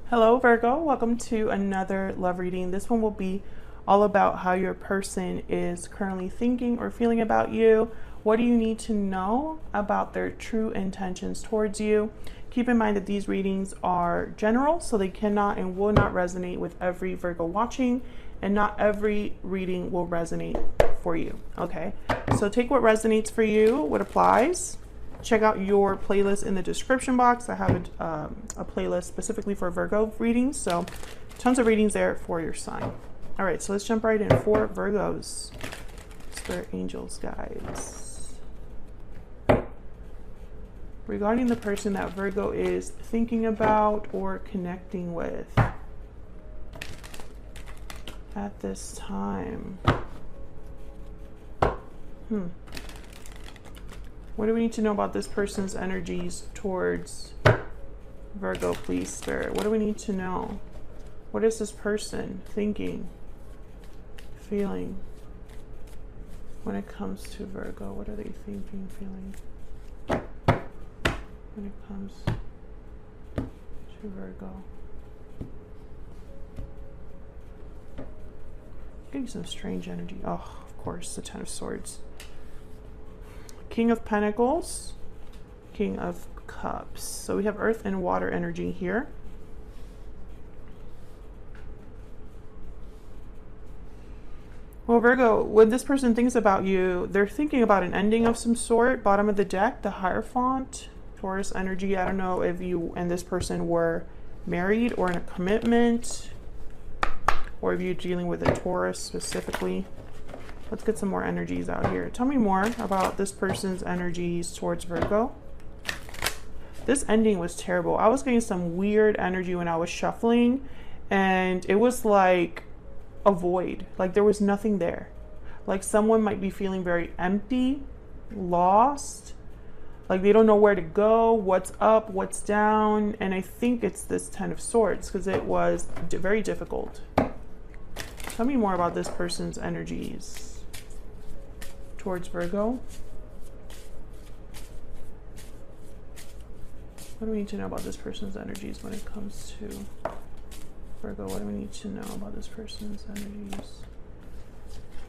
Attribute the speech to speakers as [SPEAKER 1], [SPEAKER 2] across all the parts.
[SPEAKER 1] Hello Virgo, welcome to another love reading. This one will be all about how your person is currently thinking or feeling about you. What do you need to know about their true intentions towards you? Keep in mind that these readings are general, so they cannot and will not resonate with every Virgo watching, and not every reading will resonate for you. Okay, so take what resonates for you, what applies. Check out your playlist in the description box. I have a playlist specifically for Virgo readings, so tons of readings there for your sign. All right, so let's jump right in for Virgos. Spirit angels, guides. Regarding the person that Virgo is thinking about or connecting with at this time. What do we need to know about this person's energies towards Virgo, please, Spirit? What do we need to know? What is this person thinking, feeling when it comes to Virgo? What are they thinking, feeling when it comes to Virgo? Getting some strange energy. Oh, of course, the Ten of Swords. King of Pentacles, King of Cups. So we have earth and water energy here. Well, Virgo, when this person thinks about you, they're thinking about an ending of some sort. Bottom of the deck, the Hierophant, Taurus energy. I don't know if you and this person were married or in a commitment, or if you're dealing with a Taurus specifically. Let's get some more energies out here. Tell me more about this person's energies towards Virgo. This ending was terrible. I was getting some weird energy when I was shuffling, and it was like a void. Like there was nothing there. Like someone might be feeling very empty, lost, like they don't know where to go, what's up, what's down. And I think it's this Ten of Swords because it was very difficult. Tell me more about this person's energies towards Virgo. What do we need to know about this person's energies when it comes to Virgo? What do we need to know about this person's energies?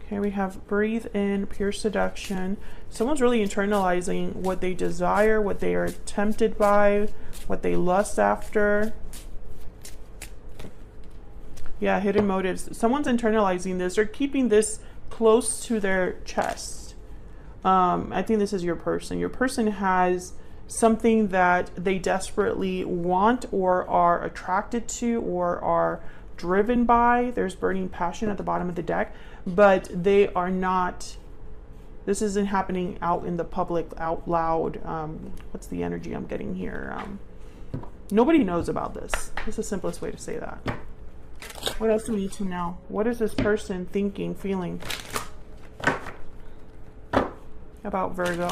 [SPEAKER 1] Okay, we have breathe in, pure seduction. Someone's really internalizing what they desire, what they are tempted by, what they lust after. Yeah, hidden motives. Someone's internalizing this. They're keeping this close to their chest. I think this is your person. Your person has something that they desperately want or are attracted to or are driven by. There's burning passion at the bottom of the deck, but they are not, this isn't happening out in the public, out loud. What's the energy I'm getting here? Nobody knows about this. That's the simplest way to say that. What else do we need to know? What is this person thinking, feeling about Virgo?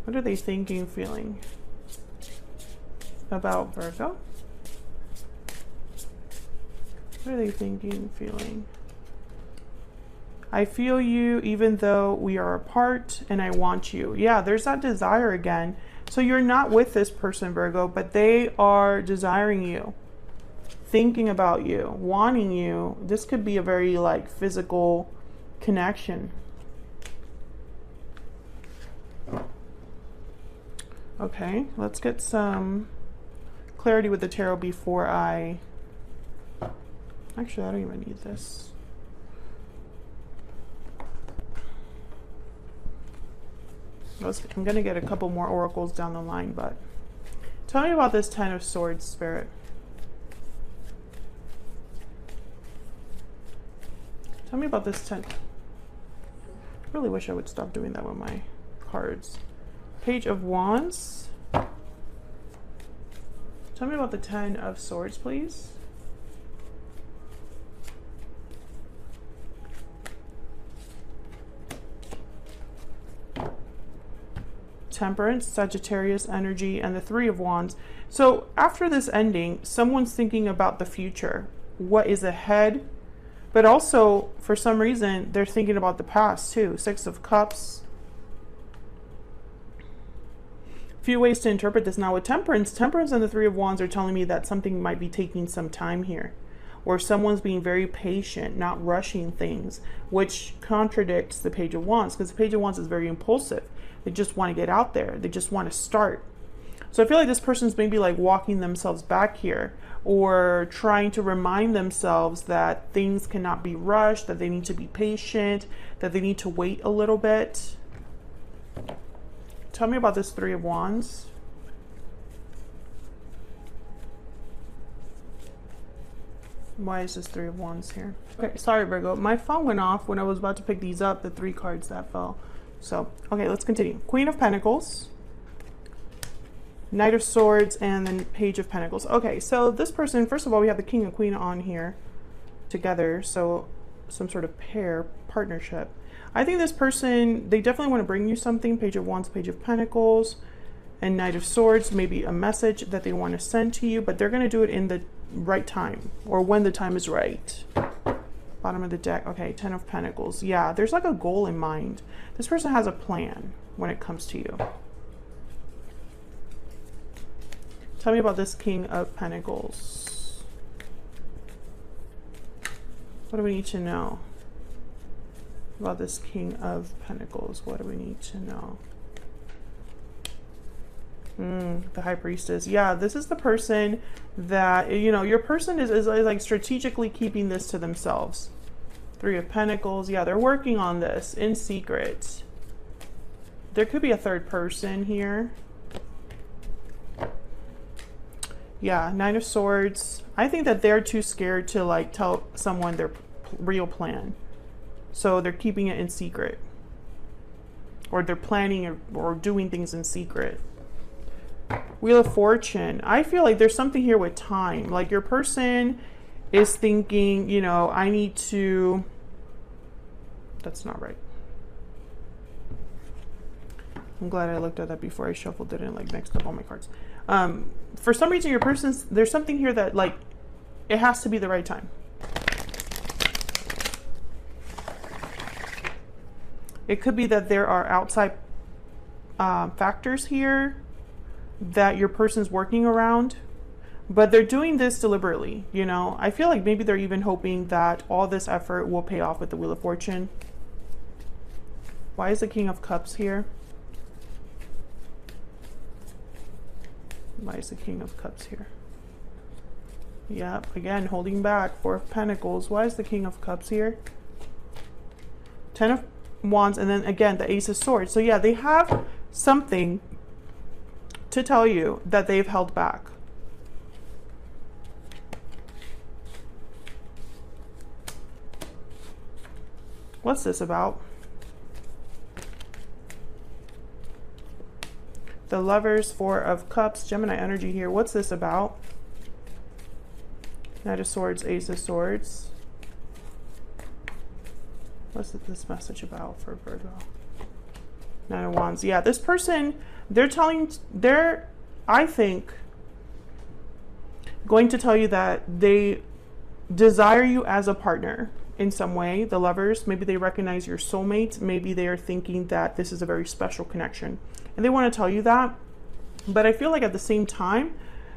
[SPEAKER 1] What are they thinking, feeling about Virgo? What are they thinking, feeling? I feel you even though we are apart, and I want you. Yeah, there's that desire again. So you're not with this person, Virgo, but they are desiring you, thinking about you, wanting you. This could be a very like physical connection. Okay, let's get some clarity with the tarot before I... Actually, I don't even need this. I'm going to get a couple more oracles down the line, but tell me about this Ten of Swords, Spirit. Tell me about this 10. I really wish I would stop doing that with my cards. Page of Wands. Tell me about the 10 of Swords, please. Temperance, Sagittarius energy, and the Three of Wands. So after this ending, someone's thinking about the future, what is ahead, but also for some reason they're thinking about the past too. Six of Cups, few ways to interpret this. Now with Temperance and the Three of Wands are telling me that something might be taking some time here, or someone's being very patient, not rushing things, which contradicts the Page of Wands, because the Page of Wands is very impulsive. They just want to get out there. They just want to start. So I feel like this person's maybe like walking themselves back here, or trying to remind themselves that things cannot be rushed, that they need to be patient, that they need to wait a little bit. Tell me about this Three of Wands. Why is this Three of Wands here? Okay, sorry Virgo. My phone went off when I was about to pick these up, the 3 cards that fell. So, okay, let's continue. Queen of Pentacles, Knight of Swords, and then Page of Pentacles. Okay, so this person, first of all, we have the King and Queen on here together. So some sort of pair, partnership. I think this person, they definitely want to bring you something. Page of Wands, Page of Pentacles, and Knight of Swords. Maybe a message that they want to send to you, but they're going to do it in the right time, or when the time is right. Bottom of the deck. Okay, 10 of Pentacles. Yeah, there's like a goal in mind. This person has a plan when it comes to you. Tell me about this King of Pentacles. What do we need to know about this King of Pentacles? What do we need to know? The High Priestess. Yeah, this is the person that, you know, your person is like strategically keeping this to themselves. 3 of Pentacles. Yeah, they're working on this in secret. There could be a third person here. Yeah, 9 of Swords. I think that they're too scared to like tell someone their real plan. So they're keeping it in secret. Or they're planning or doing things in secret. Wheel of Fortune. I feel like there's something here with time. Like your person is thinking, you know, I need to... That's not right. I'm glad I looked at that before I shuffled it and like mixed up all my cards. For some reason, your person's... There's something here that like, it has to be the right time. It could be that there are outside factors here that your person's working around, but they're doing this deliberately, you know. I feel like maybe they're even hoping that all this effort will pay off with the Wheel of Fortune. Why is the King of Cups here? Why is the King of Cups here? Yep, again, holding back. 4 of Pentacles. Why is the King of Cups here? 10 of Wands, and then again, the Ace of Swords. So yeah, they have something to tell you that they've held back. What's this about? The Lovers, 4 of Cups, Gemini energy here. What's this about? Knight of Swords, Ace of Swords. What's this message about for Virgo? 9 of Wands. Yeah, this person, they're, I think, going to tell you that they desire you as a partner in some way. The Lovers, maybe they recognize your soulmate. Maybe they are thinking that this is a very special connection. And they want to tell you that. But I feel like at the same time,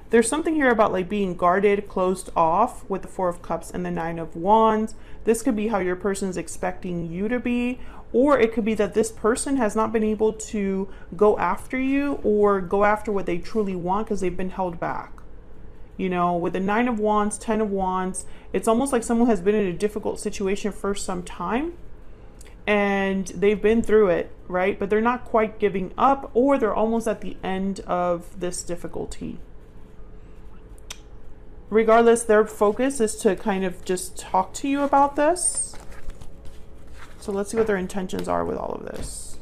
[SPEAKER 1] there's something here about like being guarded, closed off with the 4 of Cups and the 9 of Wands. This could be how your person's expecting you to be, or it could be that this person has not been able to go after you or go after what they truly want because they've been held back. You know, with the 9 of Wands, 10 of Wands, it's almost like someone has been in a difficult situation for some time and they've been through it, right? But they're not quite giving up, or they're almost at the end of this difficulty. Regardless, their focus is to kind of just talk to you about this. So let's see what their intentions are with all of this.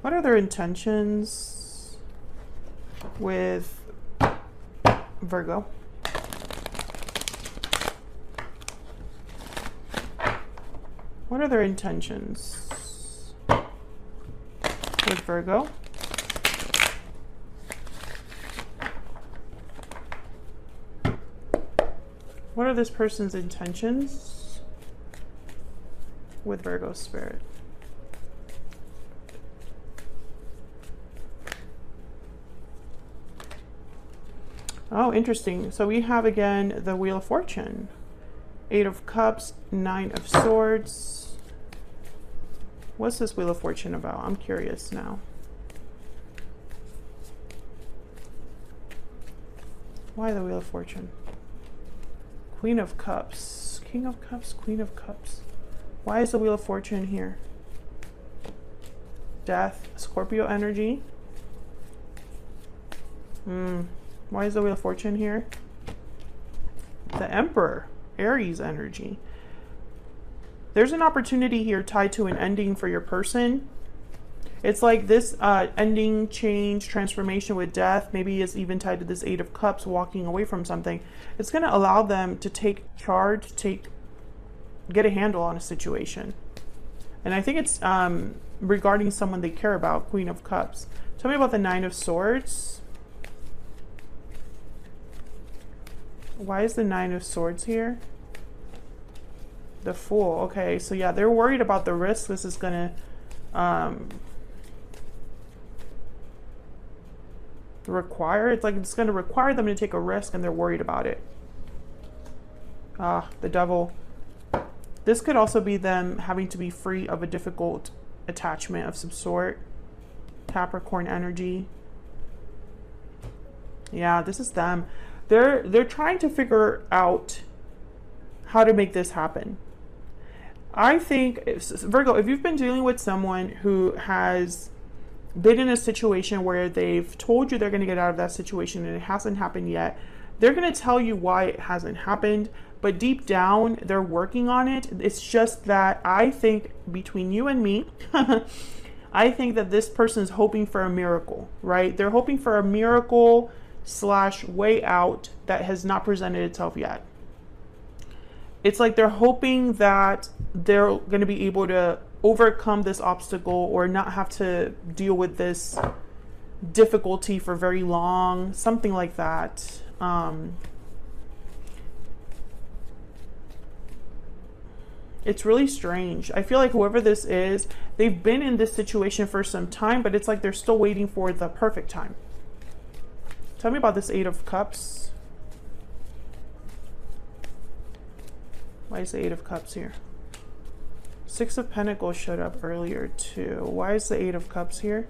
[SPEAKER 1] What are their intentions with Virgo? What are their intentions with Virgo? What are this person's intentions with Virgo spirit. Oh, interesting. So we have again the Wheel of Fortune. 8 of Cups, 9 of Swords. What's this Wheel of Fortune about? I'm curious now. Why the Wheel of Fortune? Queen of Cups, King of Cups, Queen of Cups. Why is the Wheel of Fortune here? Death, Scorpio energy. Why is the Wheel of Fortune here? The Emperor, Aries energy. There's an opportunity here tied to an ending for your person. It's like this ending, change, transformation with death. Maybe it's even tied to this 8 of Cups, walking away from something. It's going to allow them to take charge, get a handle on a situation. And I think it's regarding someone they care about, Queen of Cups. Tell me about the 9 of Swords. Why is the 9 of Swords here? The Fool. Okay, so yeah, they're worried about the risk this is going to require. It's like it's going to require them to take a risk, and they're worried about it. The Devil. This could also be them having to be free of a difficult attachment of some sort. Capricorn energy. Yeah, this is them. They're trying to figure out how to make this happen. I think, Virgo, if you've been dealing with someone who has been in a situation where they've told you they're going to get out of that situation and it hasn't happened yet, they're going to tell you why it hasn't happened, but deep down they're working on it. It's just that I think, between you and me, I think that this person is hoping for a miracle, right? They're hoping for a miracle / way out that has not presented itself yet. It's like they're hoping that they're going to be able to overcome this obstacle or not have to deal with this difficulty for very long, something like that. It's really strange. I feel like whoever this is, they've been in this situation for some time, but it's like they're still waiting for the perfect time. Tell me about this 8 of Cups. Why is the 8 of Cups here? 6 of Pentacles showed up earlier too. Why is the 8 of Cups here?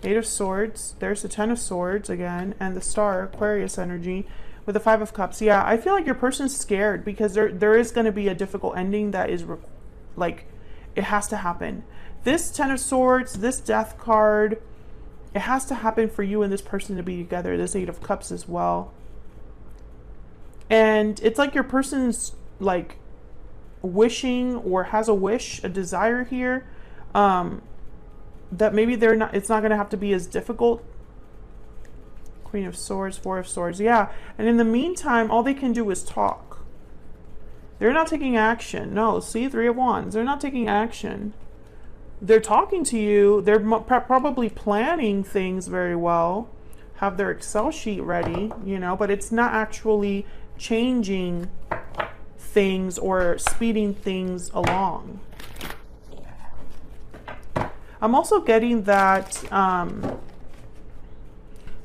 [SPEAKER 1] 8 of Swords. There's the 10 of Swords again. And the Star, Aquarius energy, with the 5 of Cups. Yeah, I feel like your person's scared because there is going to be a difficult ending that is like, it has to happen. This 10 of Swords, this Death card, it has to happen for you and this person to be together. This 8 of Cups as well. And it's like your person's like wishing or has a wish, a desire here, that maybe it's not going to have to be as difficult. Queen of Swords, 4 of Swords. Yeah. And in the meantime, all they can do is talk. They're not taking action. No, see, 3 of Wands. They're not taking action. They're talking to you. They're probably planning things very well, have their Excel sheet ready, you know, but it's not actually changing things or speeding things along. I'm also getting that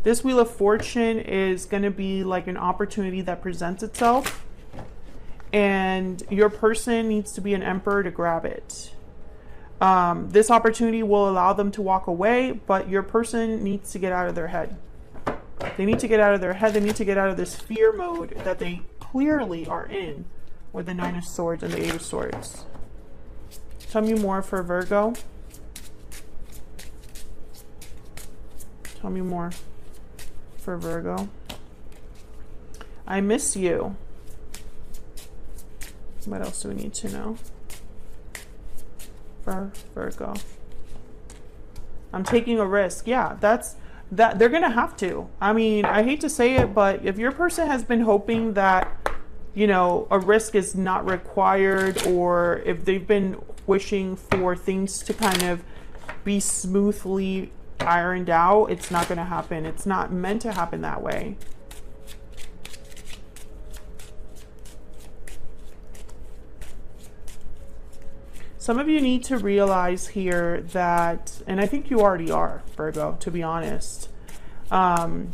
[SPEAKER 1] this Wheel of Fortune is going to be like an opportunity that presents itself, and your person needs to be an emperor to grab it. This opportunity will allow them to walk away, but your person needs to get out of their head. They need to get out of their head. They need to get out of this fear mode that they clearly are in with the 9 of Swords and the 8 of Swords. Tell me more for Virgo. Tell me more for Virgo. I miss you. What else do we need to know for Virgo? I'm taking a risk. Yeah, that they're gonna have to. I mean, I hate to say it, but if your person has been hoping that, you know, a risk is not required, or if they've been wishing for things to kind of be smoothly ironed out, it's not going to happen. It's not meant to happen that way. Some of you need to realize here that, and I think you already are, Virgo, to be honest, that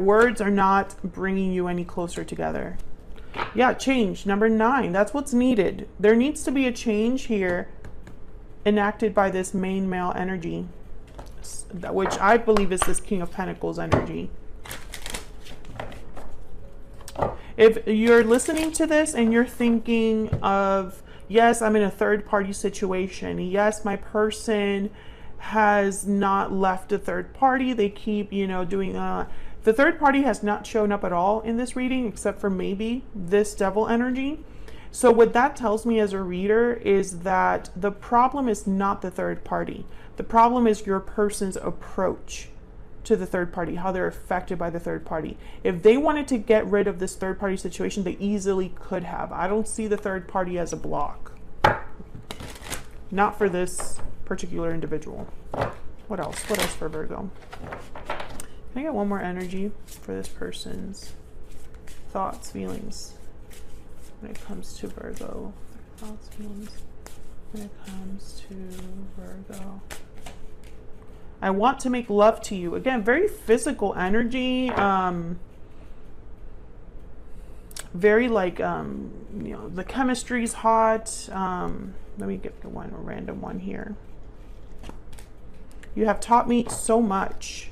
[SPEAKER 1] words are not bringing you any closer together. Yeah, change. Number 9. That's what's needed. There needs to be a change here enacted by this main male energy, which I believe is this King of Pentacles energy. If you're listening to this and you're thinking of, yes, I'm in a third party situation. Yes, my person has not left a third party. They keep, you know, doing, the third party has not shown up at all in this reading, except for maybe this devil energy. So what that tells me as a reader is that the problem is not the third party. The problem is your person's approach to the third party, how they're affected by the third party. If they wanted to get rid of this third party situation, they easily could have. I don't see the third party as a block. Not for this particular individual. What else? What else for Virgo? Can I get one more energy for this person's thoughts, feelings when it comes to Virgo? Thoughts, feelings when it comes to Virgo. I want to make love to you. Again, very physical energy. Very like, you know, the chemistry's hot. Let me get one random one here. You have taught me so much.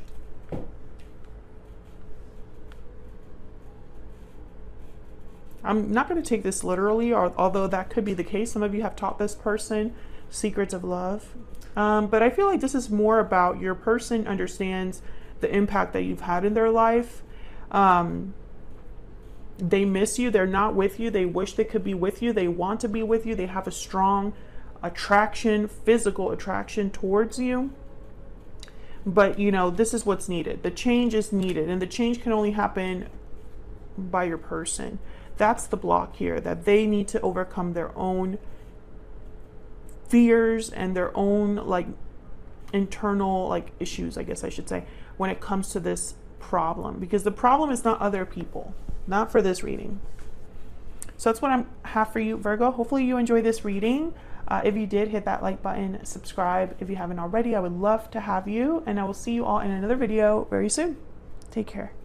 [SPEAKER 1] I'm not going to take this literally, although that could be the case. Some of you have taught this person secrets of love. But I feel like this is more about your person understands the impact that you've had in their life. They miss you. They're not with you. They wish they could be with you. They want to be with you. They have a strong attraction, physical attraction towards you. But, you know, this is what's needed. The change is needed. And the change can only happen by your person. That's the block here, that they need to overcome their own fears and their own like internal like issues, I guess I should say, when it comes to this problem, because the problem is not other people, not for this reading. So that's what I have for you, Virgo. Hopefully you enjoy this reading. If you did, hit that like button, subscribe if you haven't already. I would love to have you, and I will see you all in another video very soon. Take care.